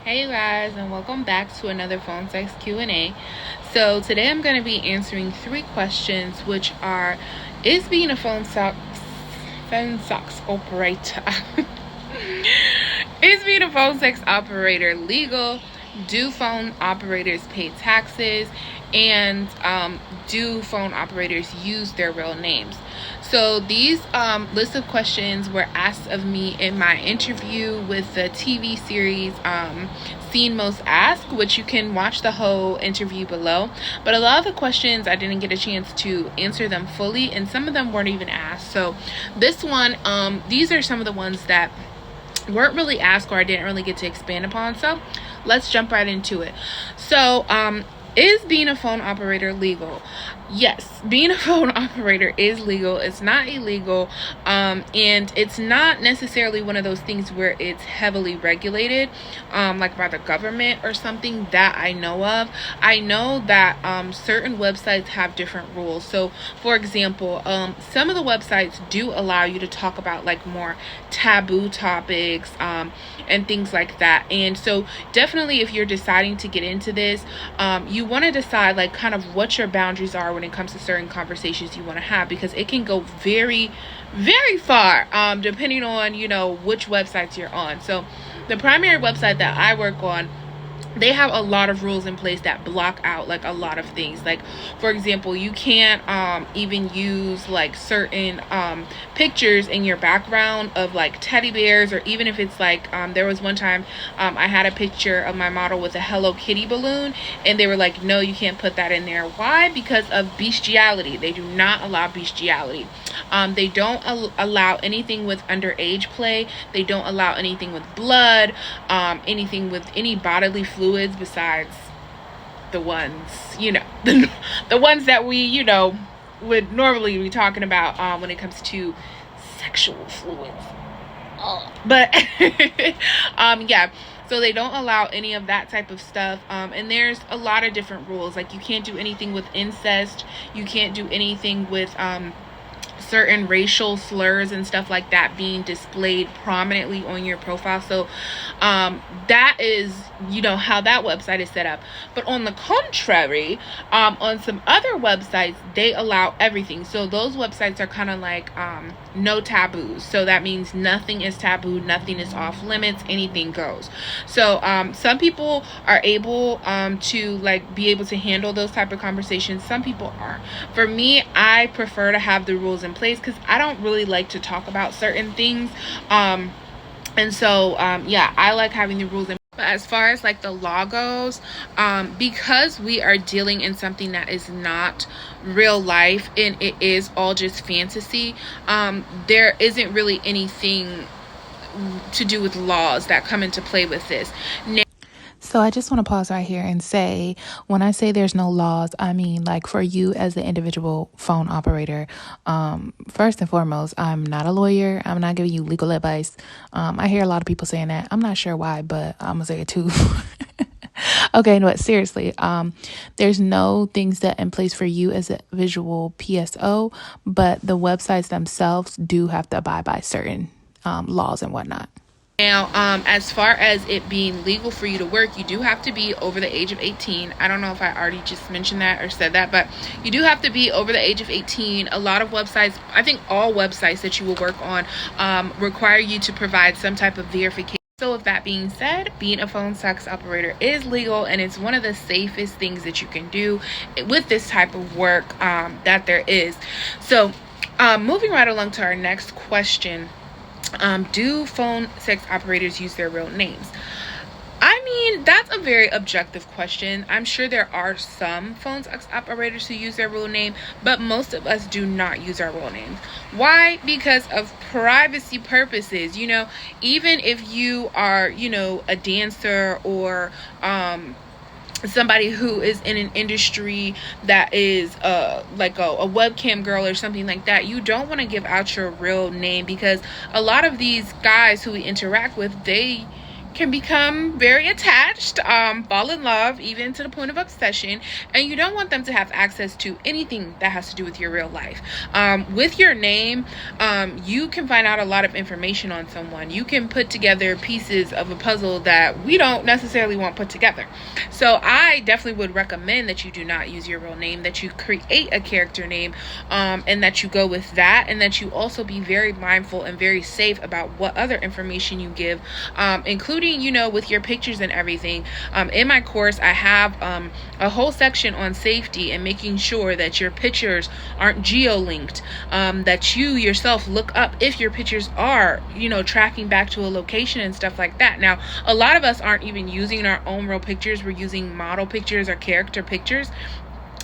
Hey you guys, and welcome back to another phone sex Q&A. So today I'm going to be answering 3 questions, which are: is being a phone sex operator is being a phone sex operator legal? Do phone operators pay taxes? And do phone operators use their real names? So these list of questions were asked of me in my interview with the TV series Seen Most Asked, which you can watch the whole interview below. But a lot of the questions I didn't get a chance to answer them fully, and some of them weren't even asked. So this one, these are some of the ones that weren't really asked or I didn't really get to expand upon. So let's jump right into it. So is being a phone operator legal? Yes, being a phone operator is legal. It's not illegal, and it's not necessarily one of those things where it's heavily regulated, like by the government or something that I know of. I know that certain websites have different rules. So, for example, some of the websites do allow you to talk about like more taboo topics and things like that. And so, definitely, if you're deciding to get into this, you want to decide like kind of what your boundaries are when it comes to certain conversations you want to have, because it can go very, very far depending on which websites you're on. So the primary website that I work on, they have a lot of rules in place that block out like a lot of things. Like, for example, you can't even use like certain pictures in your background of like teddy bears, or even if it's like there was one time I had a picture of my model with a Hello Kitty balloon, and they were like, no, you can't put that in there. Why? Because of bestiality. They do not allow bestiality. They don't allow anything with underage play. They don't allow anything with blood, anything with any bodily fluids besides the ones, the ones that we, would normally be talking about when it comes to sexual fluids. But yeah. So they don't allow any of that type of stuff. And there's a lot of different rules. Like, you can't do anything with incest. You can't do anything with certain racial slurs and stuff like that being displayed prominently on your profile. So that is how that website is set up. But on the contrary, on some other websites, they allow everything. So those websites are kind of like no taboos. So that means nothing is taboo, nothing is off limits, anything goes. So some people are able to like be able to handle those type of conversations. Some people aren't. For me, I prefer to have the rules in place because I don't really like to talk about certain things. And so I like having the rules in. But as far as like the law goes, because we are dealing in something that is not real life and it is all just fantasy, there isn't really anything to do with laws that come into play with this. So I just want to pause right here and say, when I say there's no laws, I mean like for you as the individual phone operator. First and foremost, I'm not a lawyer. I'm not giving you legal advice. I hear a lot of people saying that. I'm not sure why, but I'm gonna say it too. Okay, no, seriously, there's no things that in place for you as a visual PSO, but the websites themselves do have to abide by certain laws and whatnot. Now, as far as it being legal for you to work, you do have to be over the age of 18. I don't know if I already just mentioned that or said that, but you do have to be over the age of 18. A lot of websites, I think all websites that you will work on, require you to provide some type of verification. So with that being said, being a phone sex operator is legal, and it's one of the safest things that you can do with this type of work that there is. So moving right along to our next question. Do phone sex operators use their real names? I mean, that's a very objective question. I'm sure there are some phone sex operators who use their real name, but most of us do not use our real names. Why? Because of privacy purposes. Even if you are, a dancer or somebody who is in an industry that is like a webcam girl or something like that, you don't want to give out your real name, because a lot of these guys who we interact with, they can become very attached, fall in love, even to the point of obsession, and you don't want them to have access to anything that has to do with your real life. With your name, you can find out a lot of information on someone. You can put together pieces of a puzzle that we don't necessarily want put together. So I definitely would recommend that you do not use your real name, that you create a character name, and that you go with that, and that you also be very mindful and very safe about what other information you give, including, with your pictures and everything. In my course, I have a whole section on safety and making sure that your pictures aren't geo-linked, that you yourself look up if your pictures are, tracking back to a location and stuff like that. Now, a lot of us aren't even using our own real pictures. We're using model pictures or character pictures.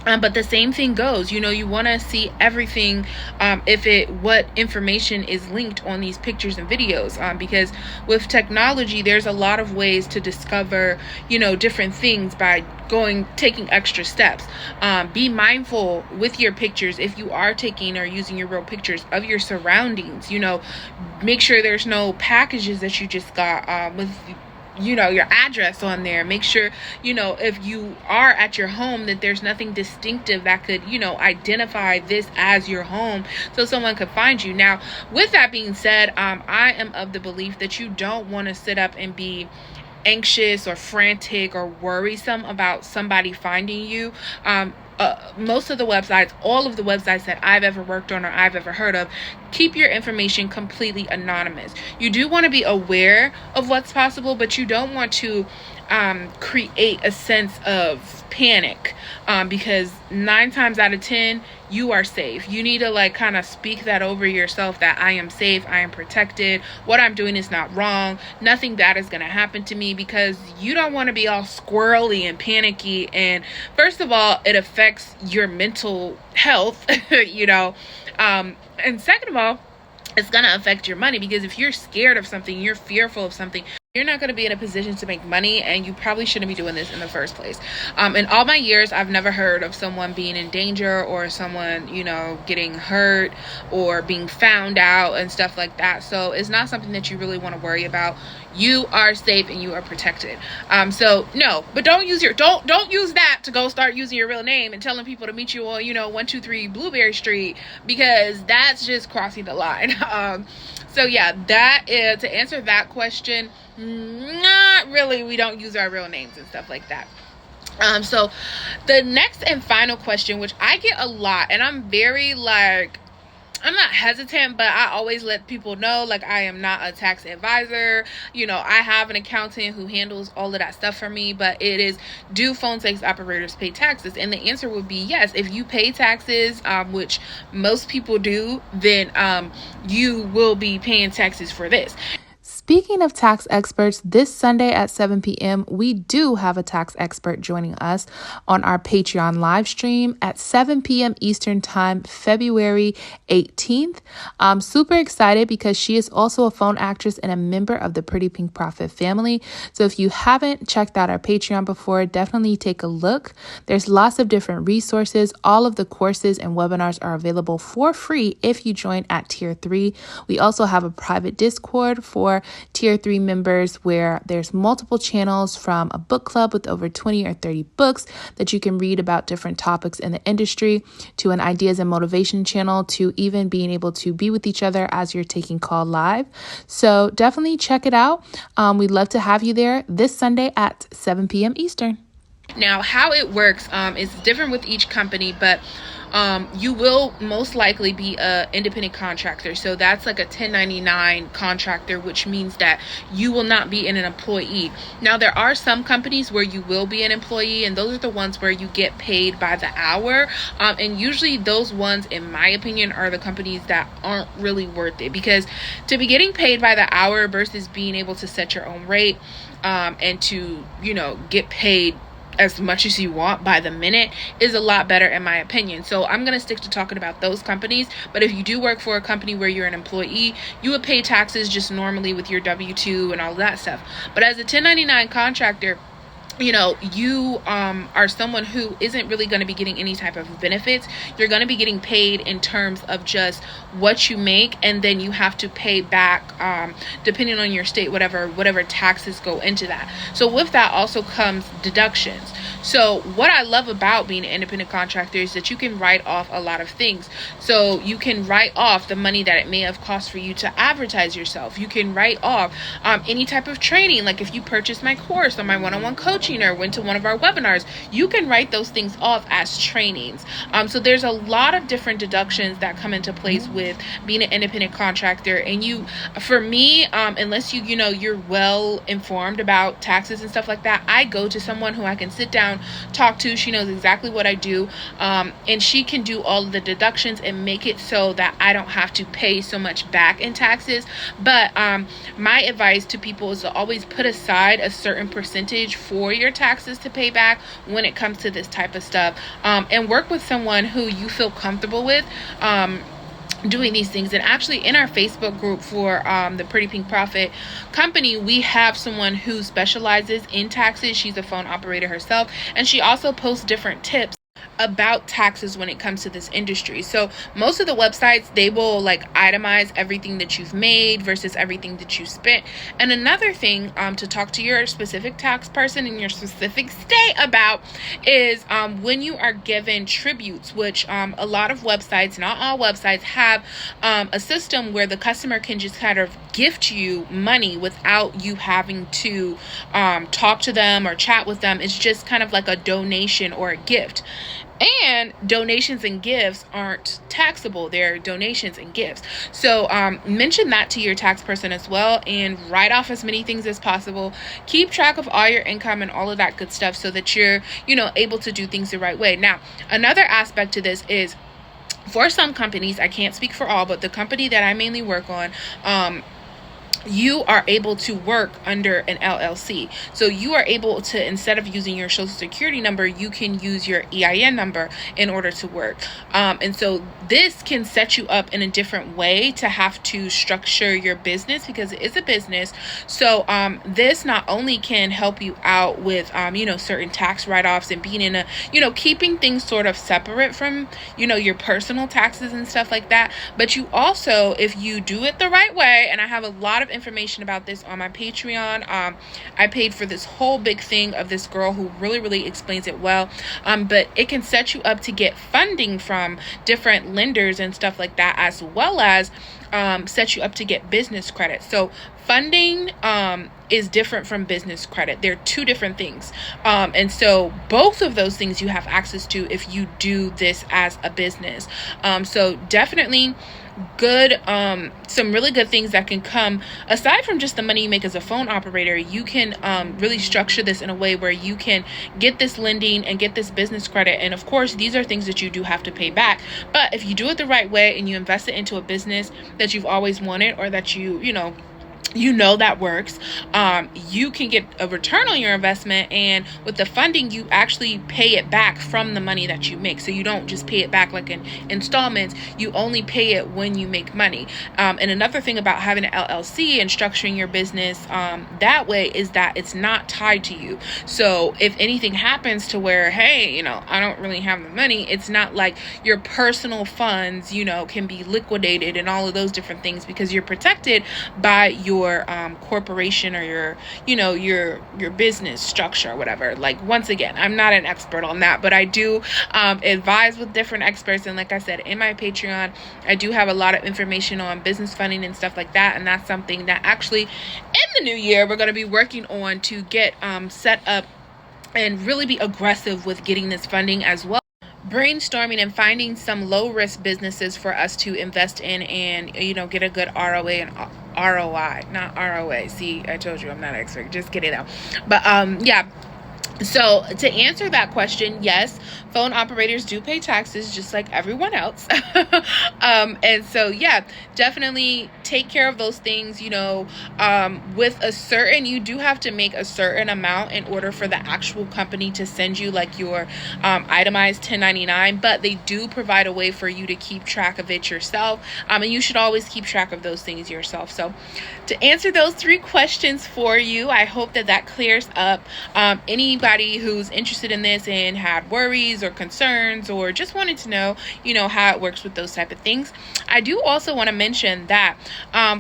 But the same thing goes, you want to see everything, what information is linked on these pictures and videos, because with technology, there's a lot of ways to discover, different things by taking extra steps. Be mindful with your pictures if you are taking or using your real pictures of your surroundings. Make sure there's no packages that you just got with your address on there. Make sure, if you are at your home, that there's nothing distinctive that could, identify this as your home so someone could find you. Now, with that being said, I am of the belief that you don't want to sit up and be anxious or frantic or worrisome about somebody finding you. Most of the websites, all of the websites that I've ever worked on or I've ever heard of, keep your information completely anonymous. You do want to be aware of what's possible, but you don't want to create a sense of panic, because 9 times out of 10 you are safe. You need to kind of speak that over yourself, that I am safe, I am protected, what I'm doing is not wrong, nothing bad is going to happen to me, because you don't want to be all squirrely and panicky. And first of all, it affects your mental health, and second of all, it's going to affect your money, because if you're scared of something, you're fearful of something, you're not going to be in a position to make money, and you probably shouldn't be doing this in the first place. In all my years, I've never heard of someone being in danger or someone, getting hurt or being found out and stuff like that. So it's not something that you really want to worry about. You are safe and you are protected. So no, but don't use that to go start using your real name and telling people to meet you on, 123 Blueberry Street, because that's just crossing the line. So yeah, that is, to answer that question, not really. We don't use our real names and stuff like that. So the next and final question, which I get a lot, and I'm very I'm not hesitant, but I always let people know, I am not a tax advisor. I have an accountant who handles all of that stuff for me, but it is, do phone sex operators pay taxes? And the answer would be yes. If you pay taxes, which most people do, then you will be paying taxes for this. Speaking of tax experts, this Sunday at 7 p.m., we do have a tax expert joining us on our Patreon live stream at 7 p.m. Eastern Time, February 18th. I'm super excited because she is also a phone actress and a member of the Pretty Pink Profit family. So if you haven't checked out our Patreon before, definitely take a look. There's lots of different resources. All of the courses and webinars are available for free if you join at Tier 3. We also have a private Discord for Tier 3 members where there's multiple channels, from a book club with over 20 or 30 books that you can read about different topics in the industry, to an ideas and motivation channel, to even being able to be with each other as you're taking call live. So definitely check it out. We'd love to have you there this Sunday at 7 p.m. Eastern. Now, how it works is different with each company, but you will most likely be a independent contractor. So that's like a 1099 contractor, which means that you will not be an employee. Now, there are some companies where you will be an employee, and those are the ones where you get paid by the hour. And usually those ones, in my opinion, are the companies that aren't really worth it, because to be getting paid by the hour versus being able to set your own rate, and to, get paid as much as you want by the minute is a lot better, in my opinion. So I'm going to stick to talking about those companies. But if you do work for a company where you're an employee, you would pay taxes just normally with your W-2 and all that stuff. But as a 1099 contractor, you are someone who isn't really going to be getting any type of benefits. You're going to be getting paid in terms of just what you make, and then you have to pay back, depending on your state, whatever taxes go into that. So with that also comes deductions. So what I love about being an independent contractor is that you can write off a lot of things. So you can write off the money that it may have cost for you to advertise yourself. You can write off any type of training, like if you purchased my course or my one-on-one coaching or went to one of our webinars, you can write those things off as trainings. So there's a lot of different deductions that come into place with being an independent contractor. And for me, unless you're well informed about taxes and stuff like that, I go to someone who I can sit down, talk to. She knows exactly what I do, and she can do all of the deductions and make it so that I don't have to pay so much back in taxes. But my advice to people is to always put aside a certain percentage for your taxes to pay back when it comes to this type of stuff, and work with someone who you feel comfortable with doing these things. And actually, in our Facebook group for the Pretty Pink Profit company, we have someone who specializes in taxes. She's a phone operator herself, and she also posts different tips about taxes when it comes to this industry. So most of the websites, they will like itemize everything that you've made versus everything that you spent. And another thing to talk to your specific tax person in your specific state about is when you are given tributes, which a lot of websites, not all websites, have a system where the customer can just kind of gift you money without you having to talk to them or chat with them. It's just kind of like a donation or a gift. And donations and gifts aren't taxable. They're donations and gifts. So mention that to your tax person as well, and write off as many things as possible. Keep track of all your income and all of that good stuff so that you're, able to do things the right way. Now, another aspect to this is, for some companies, I can't speak for all, but the company that I mainly work on, you are able to work under an LLC. So you are able to, instead of using your social security number, you can use your EIN number in order to work. And so this can set you up in a different way to have to structure your business, because it is a business. So this not only can help you out with, certain tax write-offs and being in a, keeping things sort of separate from, your personal taxes and stuff like that. But you also, if you do it the right way, and I have a lot of information about this on my Patreon. I paid for this whole big thing of this girl who really explains it well. But it can set you up to get funding from different lenders and stuff like that, as well as set you up to get business credit. So funding is different from business credit. They're two different things. And so both of those things you have access to if you do this as a business. So definitely good, some really good things that can come aside from just the money you make as a phone operator. You can really structure this in a way where you can get this lending and get this business credit. And of course, these are things that you do have to pay back. But if you do it the right way and you invest it into a business that you've always wanted, or that that works, you can get a return on your investment, and with the funding you actually pay it back from the money that you make. So you don't just pay it back like in installments, you only pay it when you make money. And another thing about having an LLC and structuring your business that way is that it's not tied to you. So if anything happens to where, hey, I don't really have the money, it's not like your personal funds can be liquidated and all of those different things, because you're protected by your corporation or your business structure or whatever. Like, once again, I'm not an expert on that, but I do advise with different experts. And like I said, in my Patreon, I do have a lot of information on business funding and stuff like that. And that's something that actually in the new year we're going to be working on to get set up and really be aggressive with getting this funding as well. Brainstorming and finding some low risk businesses for us to invest in and get a good ROA and ROI, not ROA. See, I told you I'm not an expert, just kidding though. But yeah. So to answer that question, yes, phone operators do pay taxes just like everyone else. And so, yeah, definitely take care of those things, with you do have to make a certain amount in order for the actual company to send you like your itemized 1099, but they do provide a way for you to keep track of it yourself. And you should always keep track of those things yourself. So to answer those 3 questions for you, I hope that clears up anybody anybody who's interested in this and had worries or concerns or just wanted to know, how it works with those type of things. I do also want to mention that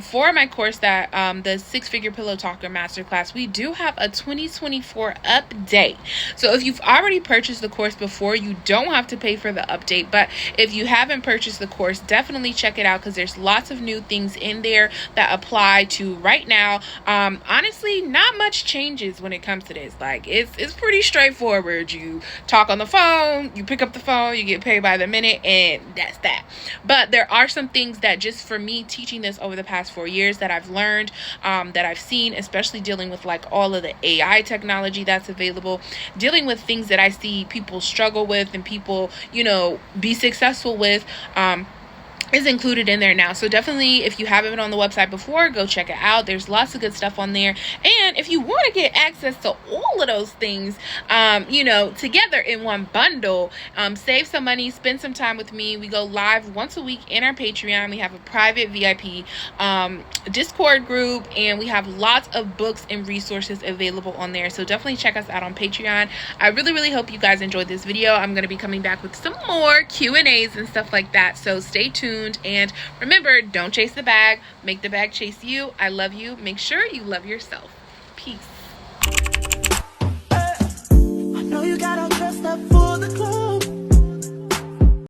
for my course, that the Six Figure Pillow Talker Masterclass, we do have a 2024 update. So if you've already purchased the course before, you don't have to pay for the update. But if you haven't purchased the course, definitely check it out, because there's lots of new things in there that apply to right now. Honestly, not much changes when it comes to this. Like, it's pretty straightforward. You talk on the phone, you pick up the phone, you get paid by the minute, and that's that. But there are some things that, just for me teaching this over the past 4 years, that I've learned, that I've seen, especially dealing with like all of the AI technology that's available, dealing with things that I see people struggle with and people, be successful with, is included in there now. So definitely, if you haven't been on the website before, go check it out. There's lots of good stuff on there. And if you want to get access to all of those things, together in one bundle, save some money, spend some time with me. We go live once a week in our Patreon. We have a private VIP Discord group, and we have lots of books and resources available on there. So definitely check us out on Patreon. I really, really hope you guys enjoyed this video. I'm going to be coming back with some more Q&As and stuff like that. So stay tuned. And remember, don't chase the bag, make the bag chase you. I love you. Make sure you love yourself. Peace. I know you got all dressed up for the club.